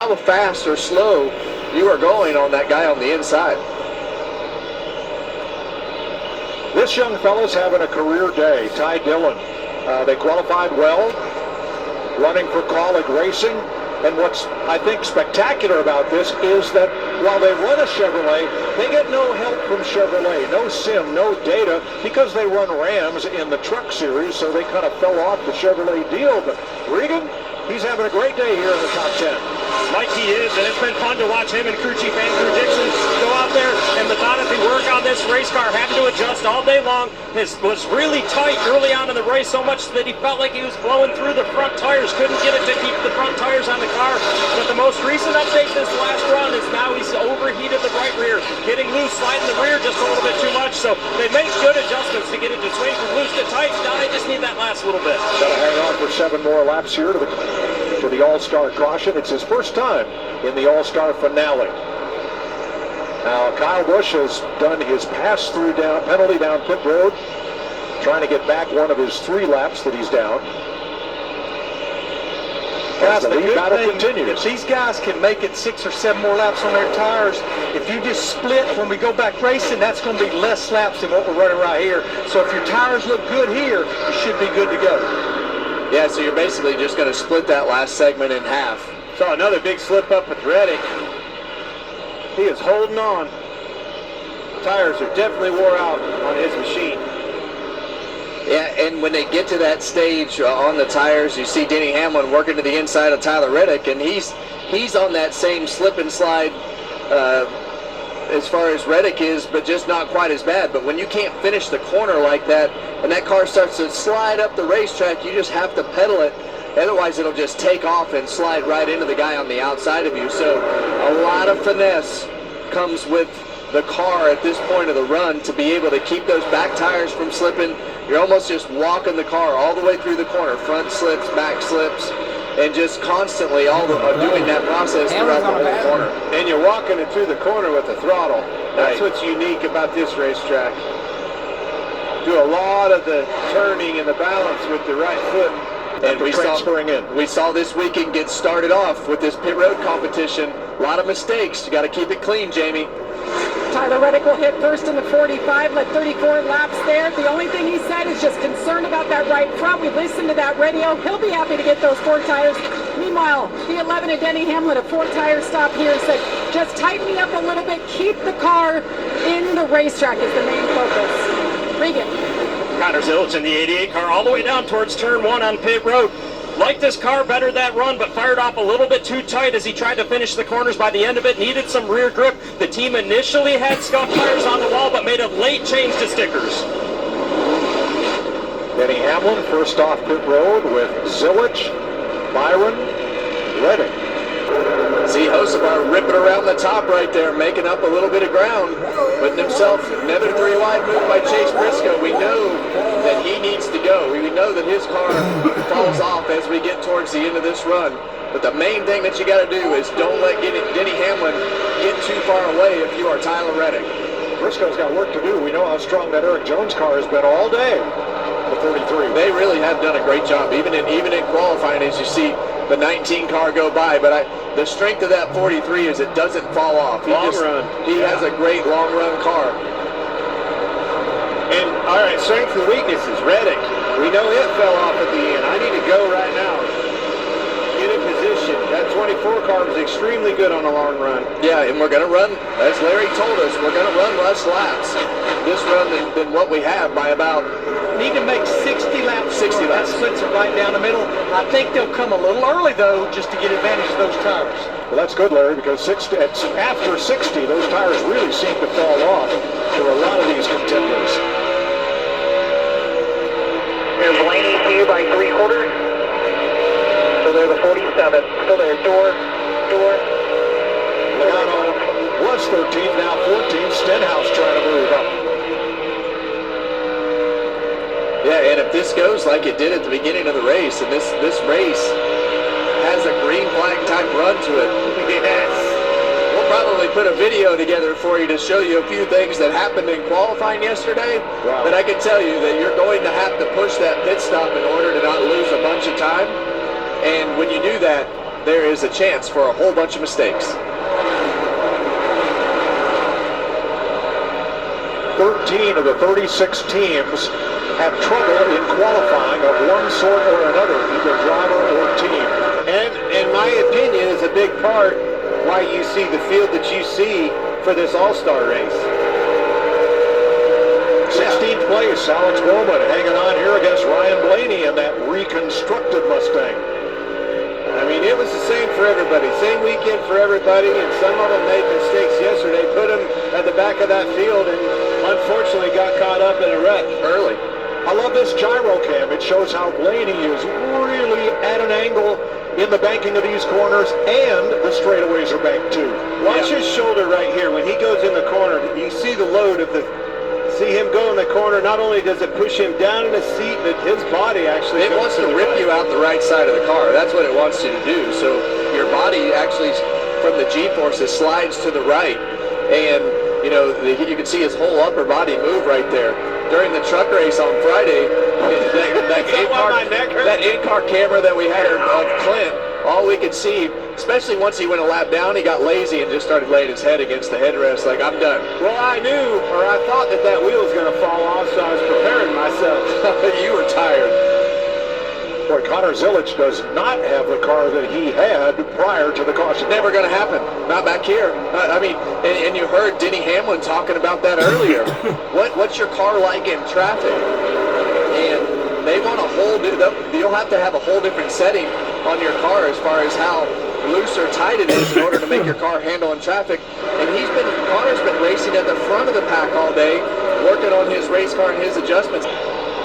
How fast or slow you are going on that guy on the inside. This young fella's having a career day. Ty Dillon. They qualified well, running for college racing. And what's, I think, spectacular about this is that while they run a Chevrolet, they get no help from Chevrolet, no sim, no data, because they run Rams in the truck series, so they kind of fell off the Chevrolet deal. But Regan, he's having a great day here in the top 10. Like he is, and it's been fun to watch him and crew chief Andrew Dixon go out there and methodically work on this race car, having to adjust all day long. This was really tight early on in the race, so much that he felt like he was blowing through the front tires, couldn't get it to keep the front tires on the car. But the most recent update this last run is now he's overheated the right rear, getting loose, sliding the rear just a little bit too much. So they make good adjustments to get it to swing from loose to tight. Now they just need that last little bit. Got to hang on for 7 more laps here to the All-Star caution. It's his first time in the All-Star finale. Now Kyle Busch has done his pass-through down, penalty down pit road, trying to get back one of his 3 laps that he's down. Guys, the lead battle continues. If these guys can make it 6 or 7 more laps on their tires, if you just split when we go back racing, that's going to be less laps than what we're running right here. So if your tires look good here, you should be good to go. Yeah, so you're basically just going to split that last segment in half. Saw another big slip up with Reddick. He is holding on. Tires are definitely wore out on his machine. Yeah, and when they get to that stage on the tires, you see Denny Hamlin working to the inside of Tyler Reddick, and he's on that same slip and slide as far as Reddick is, but just not quite as bad. But when you can't finish the corner like that, and that car starts to slide up the racetrack, you just have to pedal it. Otherwise, it'll just take off and slide right into the guy on the outside of you. So a lot of finesse comes with the car at this point of the run to be able to keep those back tires from slipping. You're almost just walking the car all the way through the corner, front slips, back slips, and just constantly doing that process throughout the whole corner. And you're walking it through the corner with the throttle. That's what's unique about this racetrack. Do a lot of the turning and the balance with the right foot. And we saw this weekend get started off with this pit road competition. A lot of mistakes. You got to keep it clean, Jamie. Tyler Reddick will hit first in the 45, led 34 laps there. The only thing he said is just concerned about that right front. We listened to that radio. He'll be happy to get those 4 tires. Meanwhile, the 11 of Denny Hamlin, a 4-tire stop here, said, just tighten me up a little bit. Keep the car in the racetrack is the main focus. Regan. Connor Zilic in the 88 car all the way down towards turn 1 on pit road. Liked this car better that run, but fired off a little bit too tight as he tried to finish the corners. By the end of it, needed some rear grip. The team initially had scuff tires on the wall, but made a late change to stickers. Denny Hamlin first off pit road with Zilic, Byron, Reddick. See Hocevar ripping around the top right there, making up a little bit of ground, putting himself another 3-wide move by Chase Briscoe. We know that he needs to go. We know that his car falls off as we get towards the end of this run. But the main thing that you got to do is don't let Denny Hamlin get too far away if you are Tyler Reddick. Briscoe's got work to do. We know how strong that Eric Jones car has been all day. The 43. They really have done a great job, even in qualifying, as you see the 19 car go by. But the strength of that 43 is it doesn't fall off. He has a great long run car. And all right, strengths and weaknesses. Reddick, we know it fell off at the end. I need to go right now. Get in position. That 24 car was extremely good on a long run. Yeah, and we're going to run, as Larry told us, we're going to run less laps this run than what we have by about. Need to make 60 laps. 60 laps. That splits it right down the middle. I think they'll come a little early, though, just to get advantage of those tires. Well, that's good, Larry, because after 60, those tires really seem to fall off for a lot of these contenders. Here's Blaney to you by 3/4. So they're the 47. So they're door. Logano was 13th, now 14th. Stenhouse trying to move up. Yeah, and if this goes like it did at the beginning of the race, and this race has a green flag type run to it, yes, we'll probably put a video together for you to show you a few things that happened in qualifying yesterday. Wow. But I can tell you that you're going to have to push that pit stop in order to not lose a bunch of time. And when you do that, there is a chance for a whole bunch of mistakes. 13 of the 36 teams have trouble in qualifying of one sort or another, either driver or team. And in my opinion, is a big part why you see the field that you see for this All-Star race. 16th place, Alex Bowman hanging on here against Ryan Blaney in that reconstructed Mustang. I mean, it was the same for everybody. Same weekend for everybody, and some of them made mistakes yesterday, put them at the back of that field, and unfortunately got caught up in a wreck early. I love this gyro cam. It shows how Blaney is really at an angle in the banking of these corners, and the straightaways are banked too. Watch his shoulder right here. When he goes in the corner, you see the load of the... See him go in the corner. Not only does it push him down in the seat, but his body actually... It wants to rip you out the right side of the car. That's what it wants you to do. So your body actually, from the G-forces, slides to the right. And, you know, you can see his whole upper body move right there. During the truck race on Friday, that in-car camera that we had of Clint, all we could see, especially once he went a lap down, he got lazy and just started laying his head against the headrest like, I'm done. Well, I knew, or I thought that wheel was going to fall off, so I was preparing myself. You were tired. Boy, Connor Zilic does not have the car that he had prior to the caution. Never going to happen. Not back here. I mean, and you heard Denny Hamlin talking about that earlier. What's your car like in traffic? And they want a whole new, you'll have to have a whole different setting on your car as far as how loose or tight it is in order to make your car handle in traffic. And Connor's been racing at the front of the pack all day, working on his race car and his adjustments.